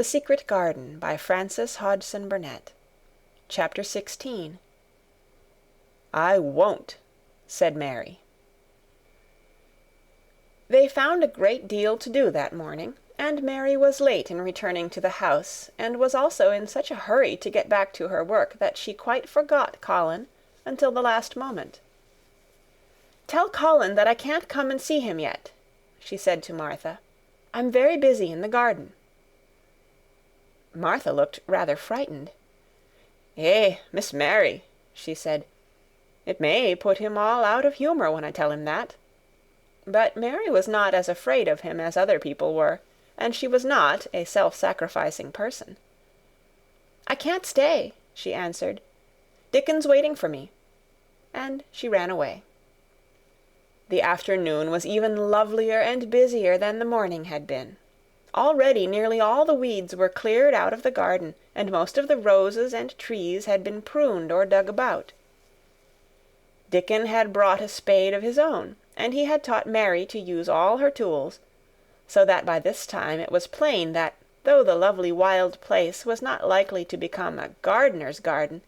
The Secret Garden by Frances Hodgson Burnett. Chapter 16. "I won't," said Mary. They found a great deal to do that morning, and Mary was late in returning to the house, and was also in such a hurry to get back to her work that she quite forgot Colin until the last moment. "Tell Colin that I can't come and see him yet," she said to Martha. "I'm very busy in the garden." Martha looked rather frightened. Miss Mary," she said, "it may put him all out of humour when I tell him that." But Mary was not as afraid of him as other people were, and she was not a self-sacrificing person. "I can't stay," she answered. "Dickon's waiting for me." And she ran away. The afternoon was even lovelier and busier than the morning had been. Already nearly all the weeds were cleared out of the garden, and most of the roses and trees had been pruned or dug about. Dickon had brought a spade of his own, and he had taught Mary to use all her tools, so that by this time it was plain that, though the lovely wild place was not likely to become a gardener's garden,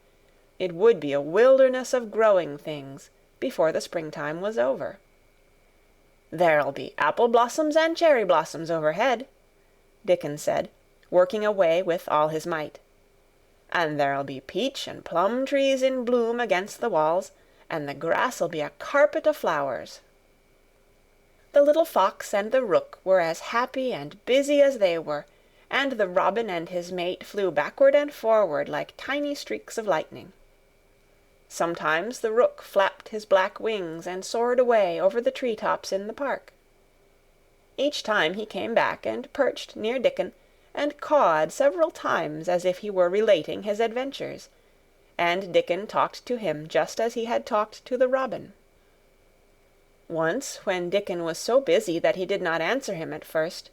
it would be a wilderness of growing things before the springtime was over. "There'll be apple blossoms and cherry blossoms overhead," Dickon said, working away with all his might. "And there'll be peach and plum trees in bloom against the walls, and the grass'll be a carpet o' flowers." The little fox and the rook were as happy and busy as they were, and the robin and his mate flew backward and forward like tiny streaks of lightning. Sometimes the rook flapped his black wings and soared away over the tree-tops in the park. Each time he came back and perched near Dickon, and cawed several times as if he were relating his adventures, and Dickon talked to him just as he had talked to the robin. Once, when Dickon was so busy that he did not answer him at first,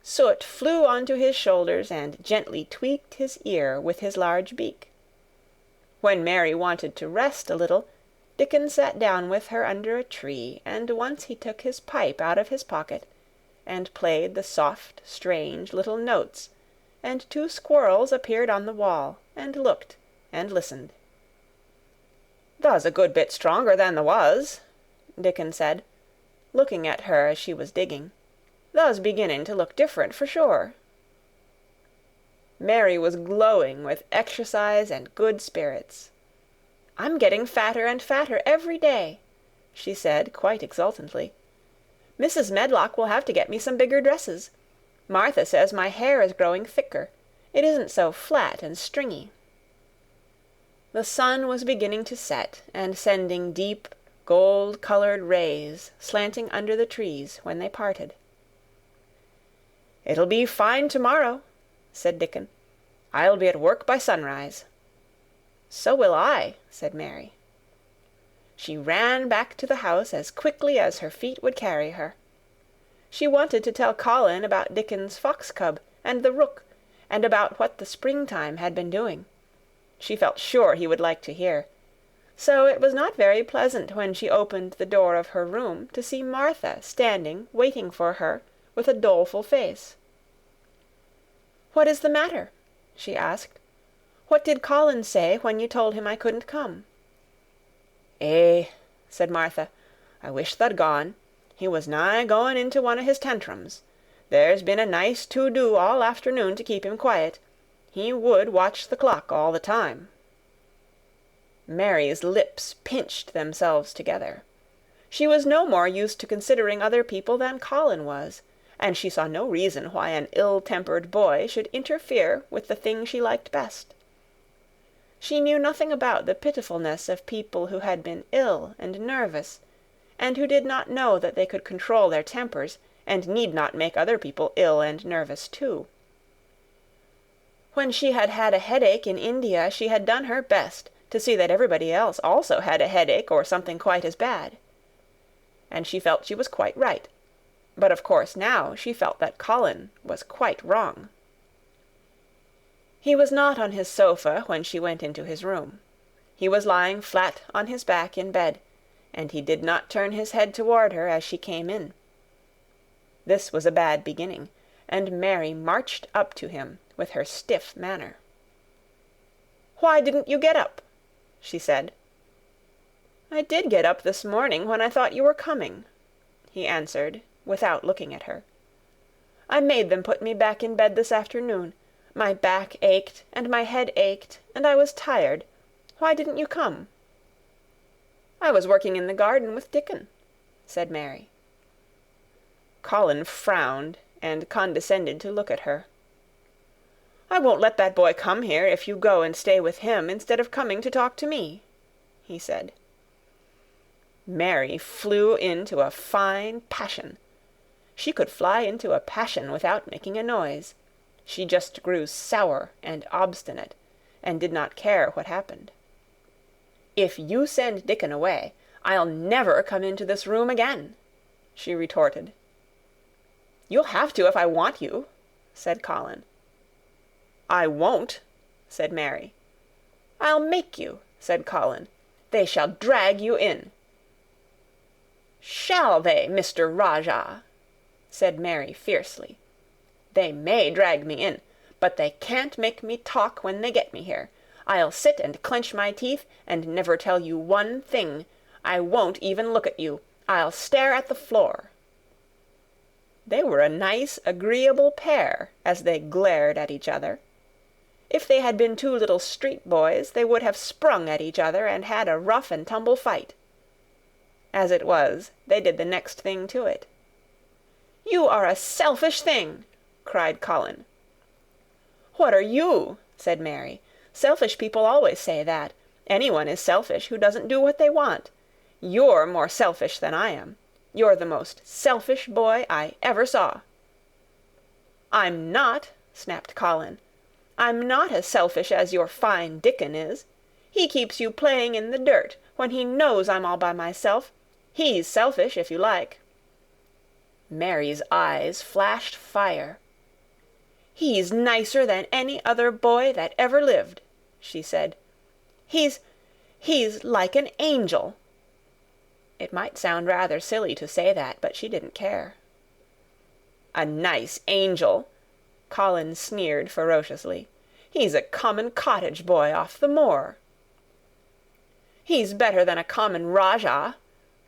Soot flew onto his shoulders and gently tweaked his ear with his large beak. When Mary wanted to rest a little, Dickon sat down with her under a tree, and once he took his pipe out of his pocket and played the soft, strange little notes, and two squirrels appeared on the wall, and looked and listened. "Tha's a good bit stronger than tha was," Dickon said, looking at her as she was digging. "Tha's beginning to look different for sure." Mary was glowing with exercise and good spirits. "I'm getting fatter and fatter every day," she said quite exultantly. "Mrs. Medlock will have to get me some bigger dresses. Martha says my hair is growing thicker. It isn't so flat and stringy." The sun was beginning to set, and sending deep, gold-colored rays slanting under the trees when they parted. "It'll be fine tomorrow," said Dickon. "I'll be at work by sunrise." "So will I," said Mary. She ran back to the house as quickly as her feet would carry her. She wanted to tell Colin about Dickon's fox cub and the rook, and about what the springtime had been doing. She felt sure he would like to hear. So it was not very pleasant when she opened the door of her room to see Martha standing waiting for her with a doleful face. "What is the matter?" she asked. "What did Colin say when you told him I couldn't come?" Said Martha, "I wish tha'd gone. He was nigh going into one o' his tantrums. There's been a nice to-do all afternoon to keep him quiet. He would watch the clock all the time." Mary's lips pinched themselves together. She was no more used to considering other people than Colin was, and she saw no reason why an ill-tempered boy should interfere with the thing she liked best. She knew nothing about the pitifulness of people who had been ill and nervous, and who did not know that they could control their tempers, and need not make other people ill and nervous too. When she had had a headache in India, she had done her best to see that everybody else also had a headache or something quite as bad. And she felt she was quite right. But of course now she felt that Colin was quite wrong. He was not on his sofa when she went into his room. He was lying flat on his back in bed, and he did not turn his head toward her as she came in. This was a bad beginning, and Mary marched up to him with her stiff manner. "Why didn't you get up?" she said. "I did get up this morning when I thought you were coming," he answered, without looking at her. "I made them put me back in bed this afternoon. My back ached, and my head ached, and I was tired. Why didn't you come?" "I was working in the garden with Dickon," said Mary. Colin frowned, and condescended to look at her. "I won't let that boy come here if you go and stay with him instead of coming to talk to me," he said. Mary flew into a fine passion. She could fly into a passion without making a noise. She just grew sour and obstinate, and did not care what happened. "If you send Dickon away, I'll never come into this room again," she retorted. "You'll have to if I want you," said Colin. "I won't," said Mary. "I'll make you," said Colin. "They shall drag you in." "Shall they, Mr. Rajah?" said Mary fiercely. "They may drag me in, but they can't make me talk when they get me here. I'll sit and clench my teeth and never tell you one thing. I won't even look at you. I'll stare at the floor." They were a nice, agreeable pair as they glared at each other. If they had been two little street boys, they would have sprung at each other and had a rough-and-tumble fight. As it was, they did the next thing to it. "You are a selfish thing!" cried Colin. "What are you?" said Mary. "Selfish people always say that. Anyone is selfish who doesn't do what they want. You're more selfish than I am. You're the most selfish boy I ever saw." "I'm not," snapped Colin. "I'm not as selfish as your fine Dickon is. He keeps you playing in the dirt when he knows I'm all by myself. He's selfish, if you like." Mary's eyes flashed fire. "He's nicer than any other boy that ever lived," she said. He's like an angel." It might sound rather silly to say that, but she didn't care. "A nice angel!" Colin sneered ferociously. "He's a common cottage boy off the moor." "He's better than a common Rajah,"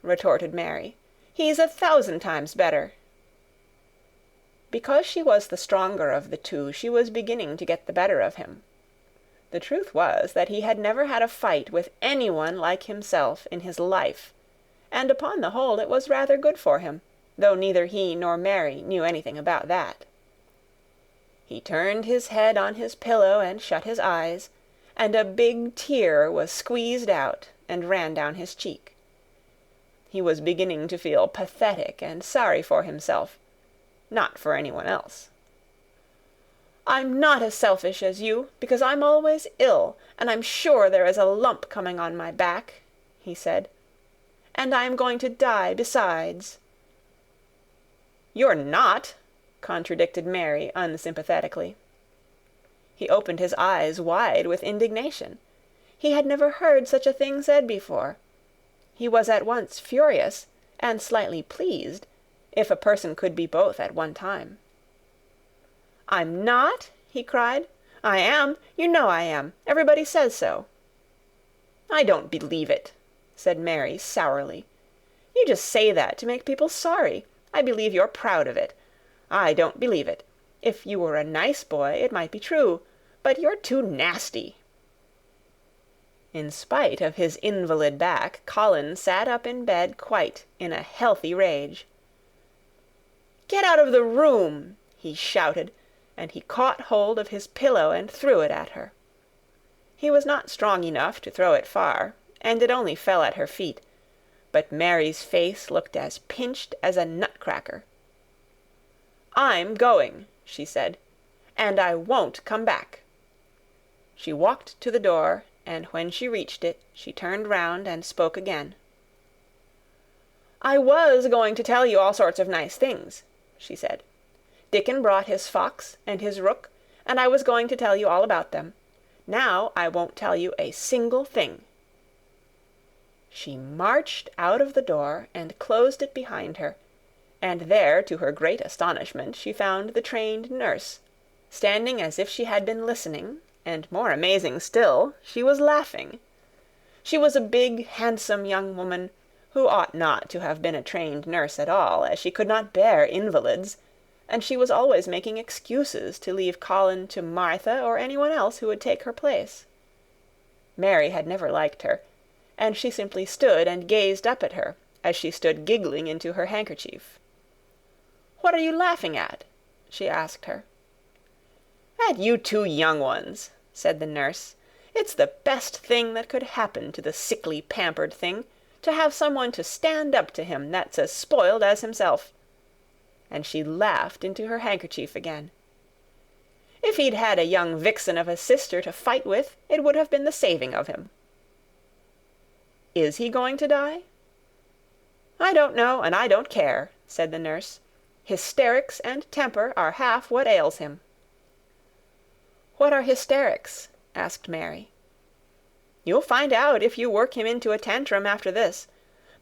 retorted Mary. "He's 1,000 times better." Because she was the stronger of the two, she was beginning to get the better of him. The truth was that he had never had a fight with anyone like himself in his life, and upon the whole it was rather good for him, though neither he nor Mary knew anything about that. He turned his head on his pillow and shut his eyes, and a big tear was squeezed out and ran down his cheek. He was beginning to feel pathetic and sorry for himself, not for anyone else. "I'm not as selfish as you, because I'm always ill, and I'm sure there is a lump coming on my back," he said. "And I am going to die besides." "You're not," contradicted Mary unsympathetically. He opened his eyes wide with indignation. He had never heard such a thing said before. He was at once furious and slightly pleased, if a person could be both at one time. "I'm not?" he cried. "I am. You know I am. Everybody says so." "I don't believe it," said Mary sourly. "You just say that to make people sorry. I believe you're proud of it. I don't believe it. If you were a nice boy, it might be true, but you're too nasty." In spite of his invalid back, Colin sat up in bed quite in a healthy rage. "Get out of the room!" he shouted, and he caught hold of his pillow and threw it at her. He was not strong enough to throw it far, and it only fell at her feet, but Mary's face looked as pinched as a nutcracker. "I'm going," she said, "and I won't come back." She walked to the door, and when she reached it, she turned round and spoke again. "I was going to tell you all sorts of nice things," she said. "Dickon brought his fox and his rook, and I was going to tell you all about them. Now I won't tell you a single thing." She marched out of the door and closed it behind her, and there, to her great astonishment, she found the trained nurse, standing as if she had been listening, and more amazing still, she was laughing. She was a big, handsome young woman, who ought not to have been a trained nurse at all, as she could not bear invalids, and she was always making excuses to leave Colin to Martha or anyone else who would take her place. Mary had never liked her, and she simply stood and gazed up at her, as she stood giggling into her handkerchief. "What are you laughing at?" she asked her. "At you two young ones," said the nurse. "It's the best thing that could happen to the sickly, pampered thing, to have someone to stand up to him that's as spoiled as himself." And she laughed into her handkerchief again. "If he'd had a young vixen of a sister to fight with, it would have been the saving of him." "Is he going to die?" "I don't know, and I don't care," said the nurse. "Hysterics and temper are half what ails him." "What are hysterics?" asked Mary. "You'll find out if you work him into a tantrum after this.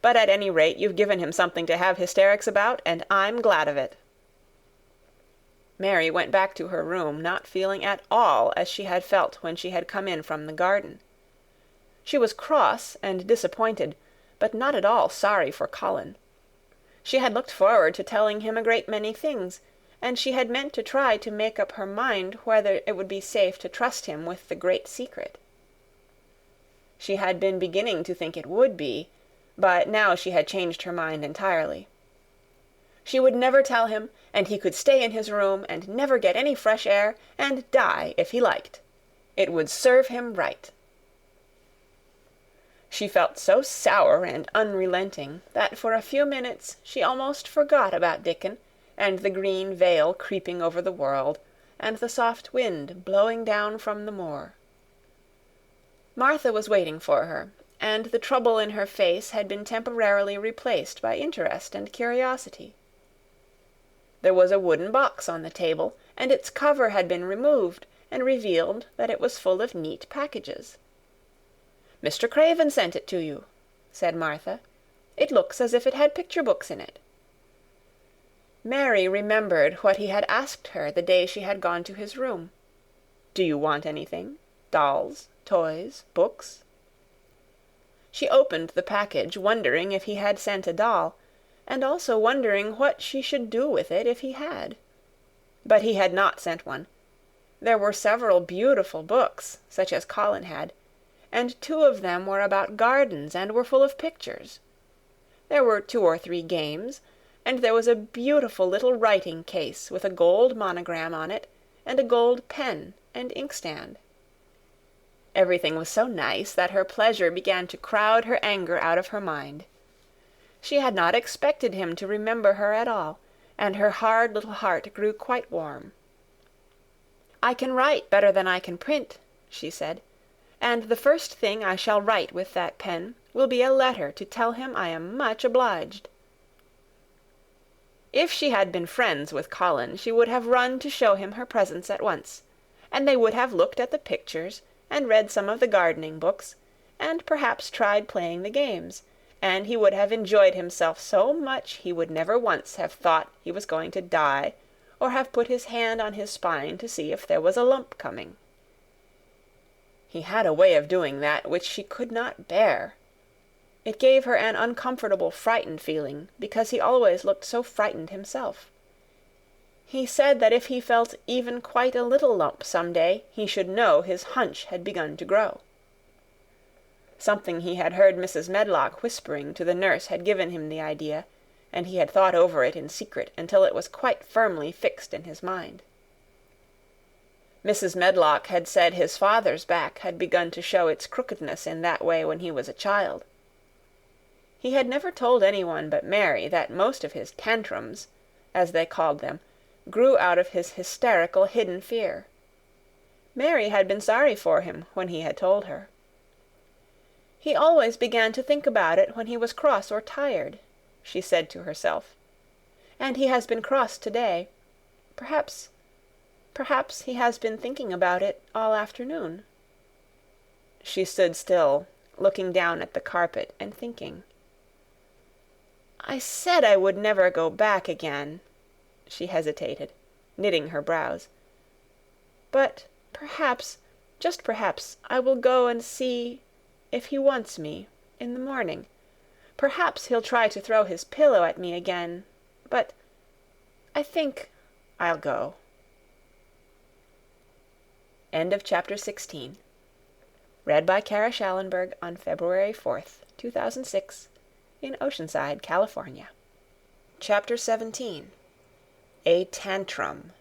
But at any rate you've given him something to have hysterics about, and I'm glad of it." Mary went back to her room, not feeling at all as she had felt when she had come in from the garden. She was cross and disappointed, but not at all sorry for Colin. She had looked forward to telling him a great many things, and she had meant to try to make up her mind whether it would be safe to trust him with the great secret. She had been beginning to think it would be, but now she had changed her mind entirely. She would never tell him, and he could stay in his room and never get any fresh air, and die if he liked. It would serve him right. She felt so sour and unrelenting that for a few minutes she almost forgot about Dickon, and the green veil creeping over the world, and the soft wind blowing down from the moor. Martha was waiting for her, and the trouble in her face had been temporarily replaced by interest and curiosity. There was a wooden box on the table, and its cover had been removed, and revealed that it was full of neat packages. "Mr. Craven sent it to you," said Martha. "It looks as if it had picture books in it." Mary remembered what he had asked her the day she had gone to his room. "Do you want anything? Dolls, toys, books?" She opened the package, wondering if he had sent a doll, and also wondering what she should do with it if he had. But he had not sent one. There were several beautiful books, such as Colin had, and 2 of them were about gardens and were full of pictures. There were 2 or 3 games, and there was a beautiful little writing case with a gold monogram on it, and a gold pen and inkstand. Everything was so nice that her pleasure began to crowd her anger out of her mind. She had not expected him to remember her at all, and her hard little heart grew quite warm. "I can write better than I can print," she said, "and the first thing I shall write with that pen will be a letter to tell him I am much obliged." If she had been friends with Colin, she would have run to show him her presents at once, and they would have looked at the pictures, and read some of the gardening books, and perhaps tried playing the games, and he would have enjoyed himself so much he would never once have thought he was going to die, or have put his hand on his spine to see if there was a lump coming. He had a way of doing that which she could not bear. It gave her an uncomfortable, frightened feeling, because he always looked so frightened himself. He said that if he felt even quite a little lump some day, he should know his hunch had begun to grow. Something he had heard Mrs. Medlock whispering to the nurse had given him the idea, and he had thought over it in secret until it was quite firmly fixed in his mind. Mrs. Medlock had said his father's back had begun to show its crookedness in that way when he was a child. He had never told anyone but Mary that most of his tantrums, as they called them, grew out of his hysterical hidden fear. Mary had been sorry for him when he had told her. "He always began to think about it when he was cross or tired," she said to herself. "And he has been cross today. Perhaps he has been thinking about it all afternoon." She stood still, looking down at the carpet and thinking. I said I would never go back again." She hesitated, knitting her brows. "But perhaps, just perhaps, I will go and see if he wants me in the morning. Perhaps he'll try to throw his pillow at me again, but I think I'll go." End of chapter 16. Read by Kara Schallenberg on February 4th, 2006, in Oceanside, California. Chapter 17. A Tantrum.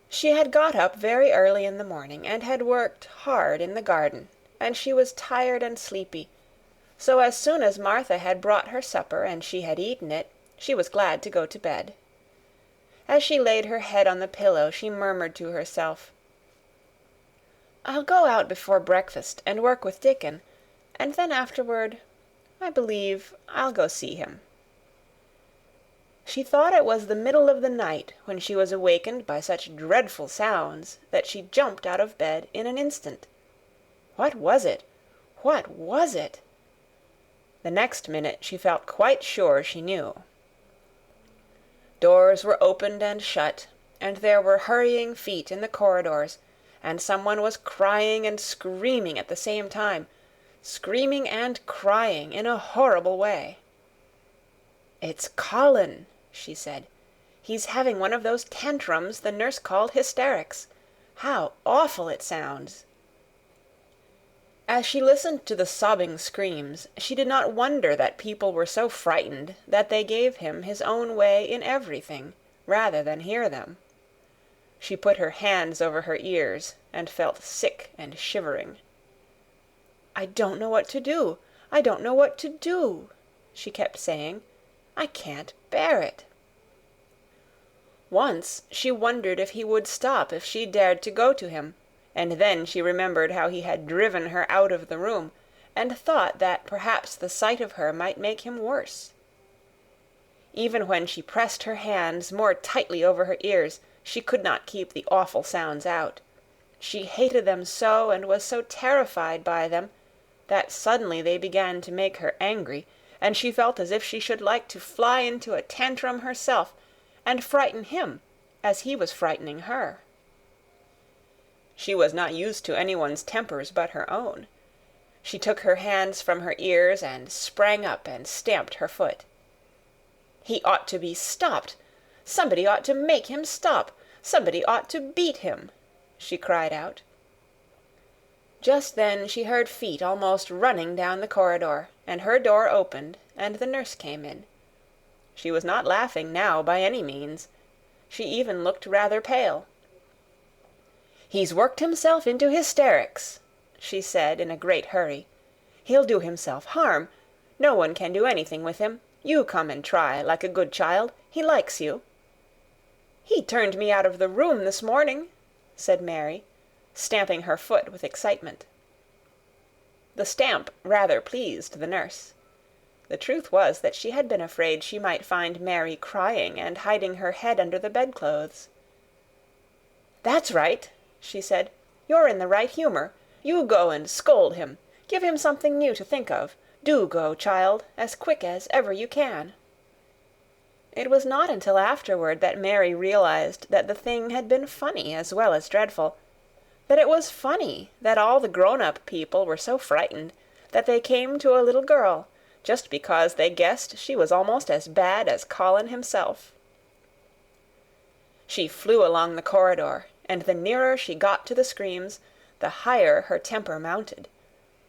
She had got up very early in the morning and had worked hard in the garden, and she was tired and sleepy, so as soon as Martha had brought her supper and she had eaten it, she was glad to go to bed. As she laid her head on the pillow, she murmured to herself, "I'll go out before breakfast and work with Dickon, and then afterward, I believe I'll go see him." She thought it was the middle of the night when she was awakened by such dreadful sounds that she jumped out of bed in an instant. What was it? What was it? The next minute she felt quite sure she knew. Doors were opened and shut, and there were hurrying feet in the corridors, and someone was crying and screaming at the same time, screaming and crying in a horrible way. "It's Colin," she said. "He's having one of those tantrums the nurse called hysterics. How awful it sounds!" As she listened to the sobbing screams, she did not wonder that people were so frightened that they gave him his own way in everything, rather than hear them. She put her hands over her ears and felt sick and shivering. "I don't know what to do. I don't know what to do," she kept saying. "I can't bear it." Once she wondered if he would stop if she dared to go to him, and then she remembered how he had driven her out of the room, and thought that perhaps the sight of her might make him worse. Even when she pressed her hands more tightly over her ears, she could not keep the awful sounds out. She hated them so and was so terrified by them that suddenly they began to make her angry, and she felt as if she should like to fly into a tantrum herself and frighten him as he was frightening her. She was not used to anyone's tempers but her own. She took her hands from her ears and sprang up and stamped her foot. "He ought to be stopped. Somebody ought to make him stop. Somebody ought to beat him," she cried out. Just then she heard feet almost running down the corridor, and her door opened, and the nurse came in. She was not laughing now by any means. She even looked rather pale. "He's worked himself into hysterics," she said in a great hurry. "He'll do himself harm. No one can do anything with him. You come and try, like a good child. He likes you." "He turned me out of the room this morning," said Mary, stamping her foot with excitement. The stamp rather pleased the nurse. The truth was that she had been afraid she might find Mary crying and hiding her head under the bedclothes. "That's right," she said. "You're in the right humor. You go and scold him. Give him something new to think of. Do go, child, as quick as ever you can." It was not until afterward that Mary realized that the thing had been funny as well as dreadful, that it was funny that all the grown-up people were so frightened that they came to a little girl just because they guessed she was almost as bad as Colin himself. She flew along the corridor, and the nearer she got to the screams, the higher her temper mounted.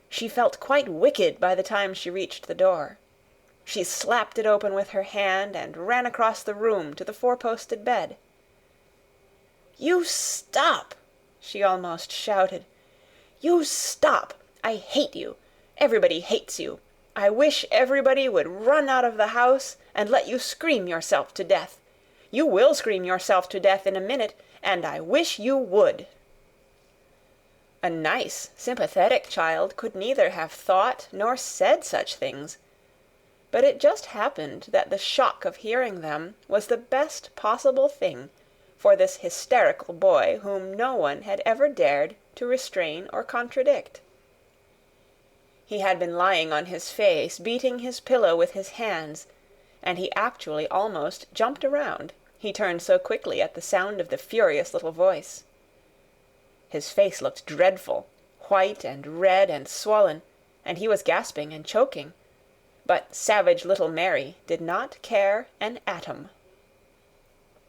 She felt quite wicked by the time she reached the door. She slapped it open with her hand and ran across the room to the four-posted bed. "You stop!" she almost shouted. "You stop! I hate you! Everybody hates you! I wish everybody would run out of the house and let you scream yourself to death! You will scream yourself to death in a minute, and I wish you would!" A nice, sympathetic child could neither have thought nor said such things, but it just happened that the shock of hearing them was the best possible thing for this hysterical boy whom no one had ever dared to restrain or contradict. He had been lying on his face, beating his pillow with his hands, and he actually almost jumped around, he turned so quickly at the sound of the furious little voice. His face looked dreadful, white and red and swollen, and he was gasping and choking. But savage little Mary did not care an atom.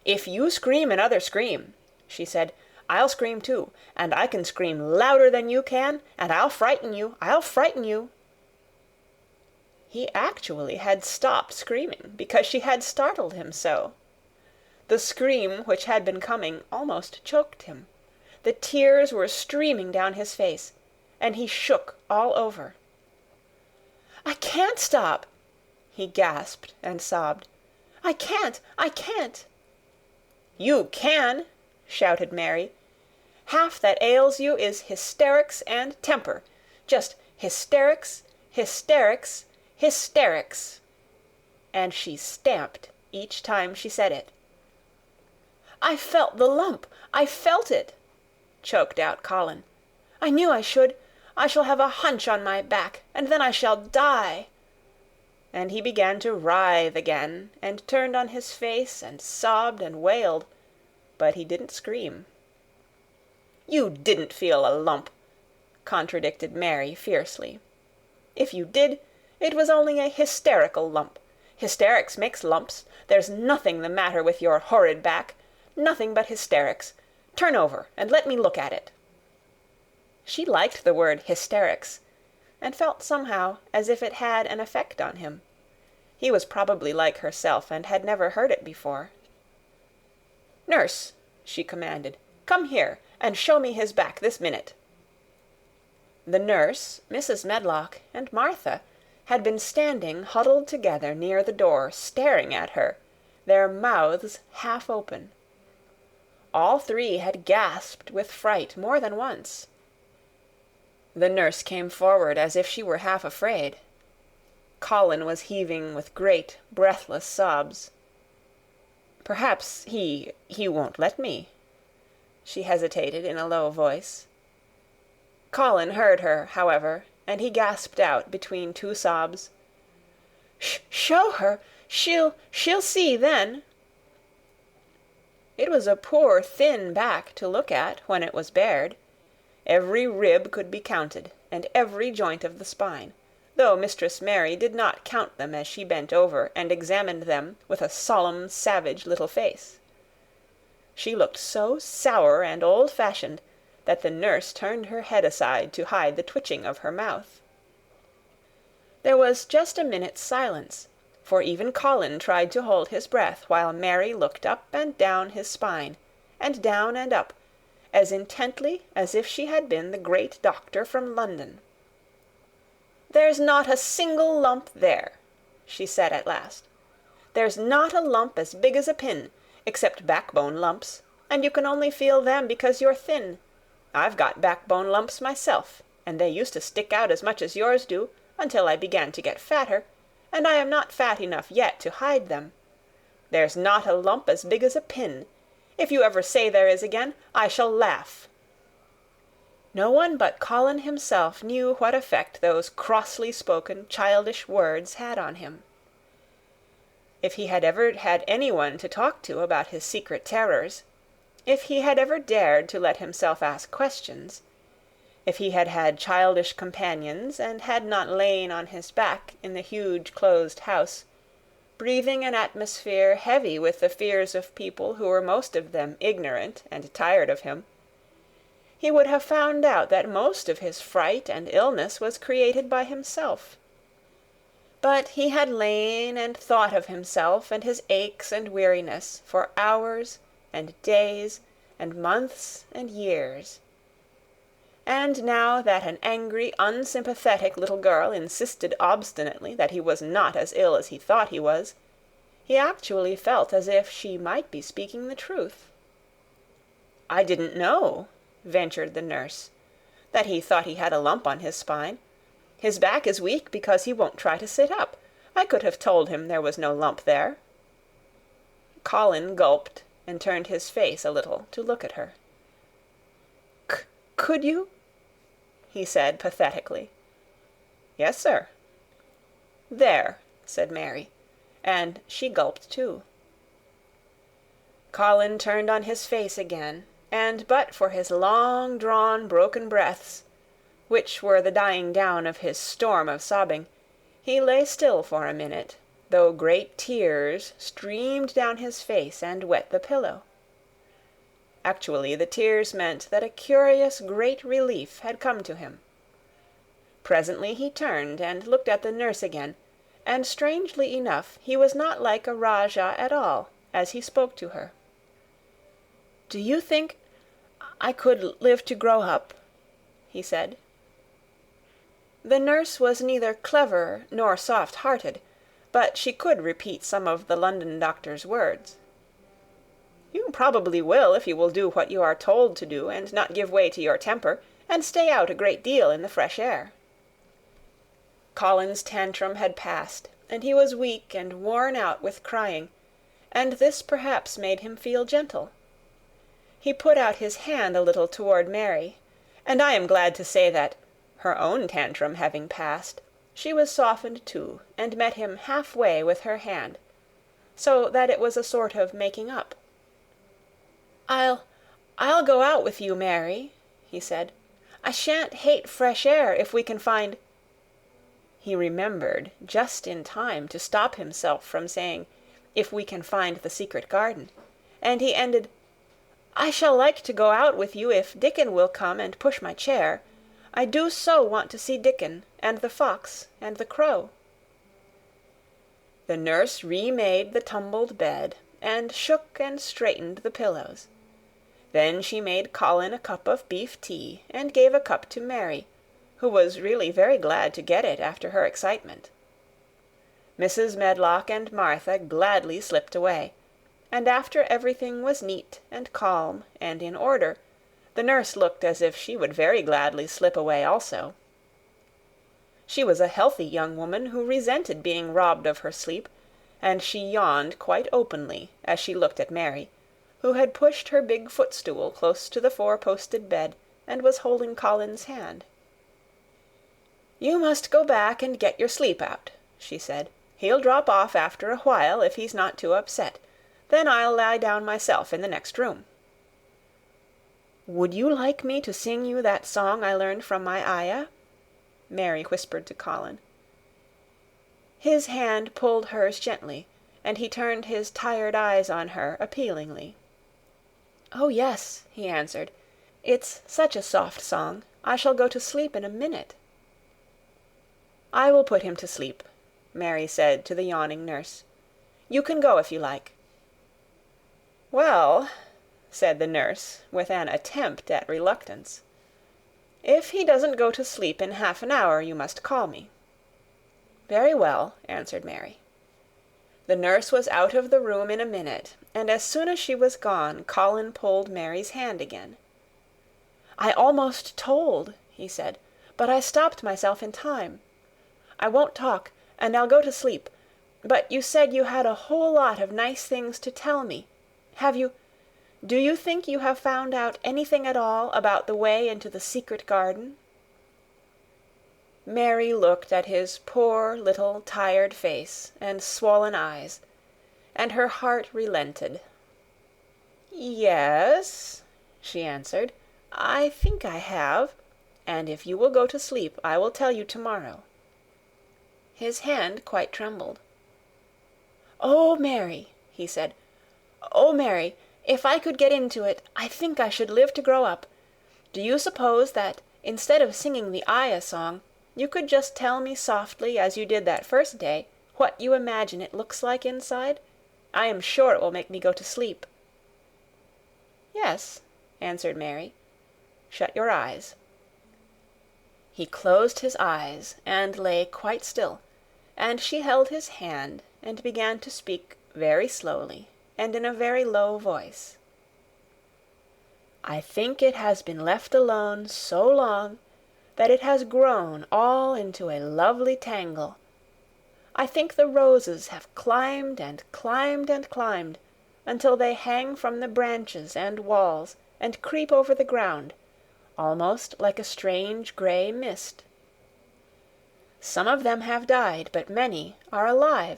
"If you scream another scream," she said, "I'll scream too, and I can scream louder than you can, and I'll frighten you, I'll frighten you." He actually had stopped screaming because she had startled him so. The scream which had been coming almost choked him. The tears were streaming down his face, and he shook all over. "I can't stop," he gasped and sobbed. "I can't! I can't!" "You can!" shouted Mary. "Half that ails you is hysterics and temper. Just hysterics, hysterics, hysterics." And she stamped each time she said it. "I felt the lump! I felt it!" choked out Colin. "I knew I should. I shall have a hunch on my back, and then I shall die." And he began to writhe again, and turned on his face, and sobbed and wailed, but he didn't scream. "You didn't feel a lump," contradicted Mary fiercely. "If you did, it was only a hysterical lump. Hysterics makes lumps. There's nothing the matter with your horrid back. Nothing but hysterics. Turn over and let me look at it." She liked the word hysterics, and felt somehow as if it had an effect on him. He was probably like herself and had never heard it before. "Nurse," she commanded, "come here and show me his back this minute." The nurse, Mrs. Medlock, and Martha had been standing huddled together near the door, staring at her, their mouths half open. All three had gasped with fright more than once. The nurse came forward as if she were half afraid. Colin was heaving with great, breathless sobs. "Perhaps he won't let me," she hesitated in a low voice. Colin heard her, however, and he gasped out between two sobs, "Show her! She'll see then." It was a poor thin back to look at when it was bared. Every rib could be counted, and every joint of the spine, though Mistress Mary did not count them as she bent over and examined them with a solemn, savage little face. She looked so sour and old-fashioned that the nurse turned her head aside to hide the twitching of her mouth. There was just a minute's silence, for even Colin tried to hold his breath while Mary looked up and down his spine, and down and up, as intently as if she had been the great doctor from London. "There's not a single lump there," she said at last. "There's not a lump as big as a pin, except backbone lumps, and you can only feel them because you're thin. I've got backbone lumps myself, and they used to stick out as much as yours do, until I began to get fatter, and I am not fat enough yet to hide them. There's not a lump as big as a pin. If you ever say there is again, I shall laugh." No one but Colin himself knew what effect those crossly spoken, childish words had on him. If he had ever had anyone to talk to about his secret terrors, if he had ever dared to let himself ask questions, if he had had childish companions and had not lain on his back in the huge closed house, breathing an atmosphere heavy with the fears of people who were most of them ignorant and tired of him, he would have found out that most of his fright and illness was created by himself. But he had lain and thought of himself and his aches and weariness for hours and days and months and years. And now that an angry, unsympathetic little girl insisted obstinately that he was not as ill as he thought he was, he actually felt as if she might be speaking the truth. "I didn't know," ventured the nurse, "that he thought he had a lump on his spine. His back is weak because he won't try to sit up. I could have told him there was no lump there." Colin gulped and turned his face a little to look at her. "Could you?" he said pathetically. "Yes, sir." "There," said Mary, and she gulped too. Colin turned on his face again, and but for his long-drawn broken breaths, which were the dying down of his storm of sobbing, he lay still for a minute, though great tears streamed down his face and wet the pillow. Actually, the tears meant that a curious great relief had come to him. Presently he turned and looked at the nurse again, and strangely enough he was not like a Rajah at all, as he spoke to her. "Do you think I could live to grow up?" he said. The nurse was neither clever nor soft-hearted, but she could repeat some of the London doctor's words. "You probably will if you will do what you are told to do, and not give way to your temper, and stay out a great deal in the fresh air." Colin's tantrum had passed, and he was weak and worn out with crying, and this perhaps made him feel gentle. He put out his hand a little toward Mary, and I am glad to say that, her own tantrum having passed, she was softened too, and met him half-way with her hand, so that it was a sort of making up. I'll go out with you, Mary," he said. "I shan't hate fresh air if we can find—" He remembered just in time to stop himself from saying, "if we can find the secret garden," and he ended, "I shall like to go out with you if Dickon will come and push my chair. I do so want to see Dickon, and the fox, and the crow." The nurse remade the tumbled bed, and shook and straightened the pillows. Then she made Colin a cup of beef tea, and gave a cup to Mary, who was really very glad to get it after her excitement. Mrs. Medlock and Martha gladly slipped away, and after everything was neat and calm and in order, the nurse looked as if she would very gladly slip away also. She was a healthy young woman who resented being robbed of her sleep, and she yawned quite openly as she looked at Mary, who had pushed her big footstool close to the four-posted bed and was holding Colin's hand. "You must go back and get your sleep out," she said. "He'll drop off after a while if he's not too upset. Then I'll lie down myself in the next room." "Would you like me to sing you that song I learned from my ayah?" Mary whispered to Colin. His hand pulled hers gently, and he turned his tired eyes on her appealingly. "Oh, yes," he answered. "It's such a soft song. I shall go to sleep in a minute." "I will put him to sleep," Mary said to the yawning nurse. "You can go if you like." "Well," said the nurse, with an attempt at reluctance, "if he doesn't go to sleep in half an hour, you must call me." "Very well," answered Mary. The nurse was out of the room in a minute, and as soon as she was gone, Colin pulled Mary's hand again. "I almost told," he said, "but I stopped myself in time. I won't talk, and I'll go to sleep. But you said you had a whole lot of nice things to tell me. Do you think you have found out anything at all about the way into the secret garden?" Mary looked at his poor little tired face and swollen eyes, and her heart relented. "Yes," she answered, "I think I have, and if you will go to sleep, I will tell you tomorrow." His hand quite trembled. "Oh, Mary," he said, "oh, Mary, if I could get into it, I think I should live to grow up. Do you suppose that, instead of singing the ayah song, you could just tell me softly, as you did that first day, what you imagine it looks like inside? I am sure it will make me go to sleep." "Yes," answered Mary. "Shut your eyes." He closed his eyes and lay quite still, and she held his hand and began to speak very slowly and in a very low voice. "I think it has been left alone so long that it has grown all into a lovely tangle. I think the roses have climbed and climbed and climbed until they hang from the branches and walls and creep over the ground, almost like a strange gray mist. Some of them have died, but many are alive,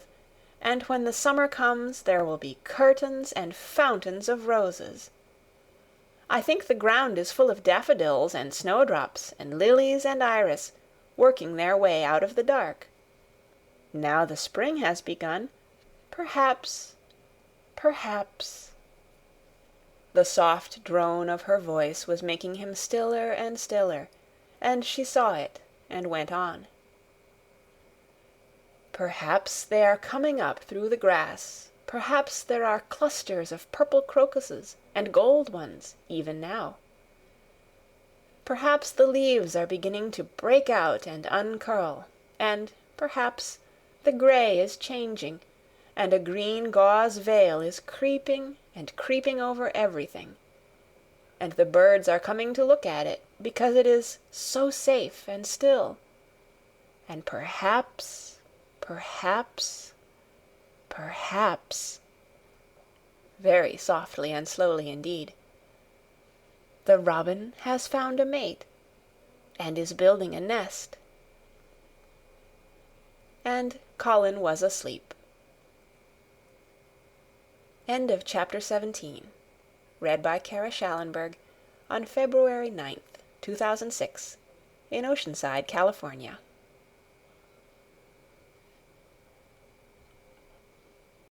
and when the summer comes there will be curtains and fountains of roses. I think the ground is full of daffodils and snowdrops and lilies and iris, working their way out of the dark. Now the spring has begun, perhaps. The soft drone of her voice was making him stiller and stiller, and she saw it and went on. Perhaps they are coming up through the grass. Perhaps there are clusters of purple crocuses and gold ones even now. Perhaps the leaves are beginning to break out and uncurl, and perhaps the gray is changing, and a green gauze veil is creeping and creeping over everything, and the birds are coming to look at it because it is so safe and still, and perhaps, very softly and slowly indeed, the robin has found a mate and is building a nest. And Colin was asleep. End of Chapter 17. Read by Kara Schallenberg on February 9th, 2006, in Oceanside, California.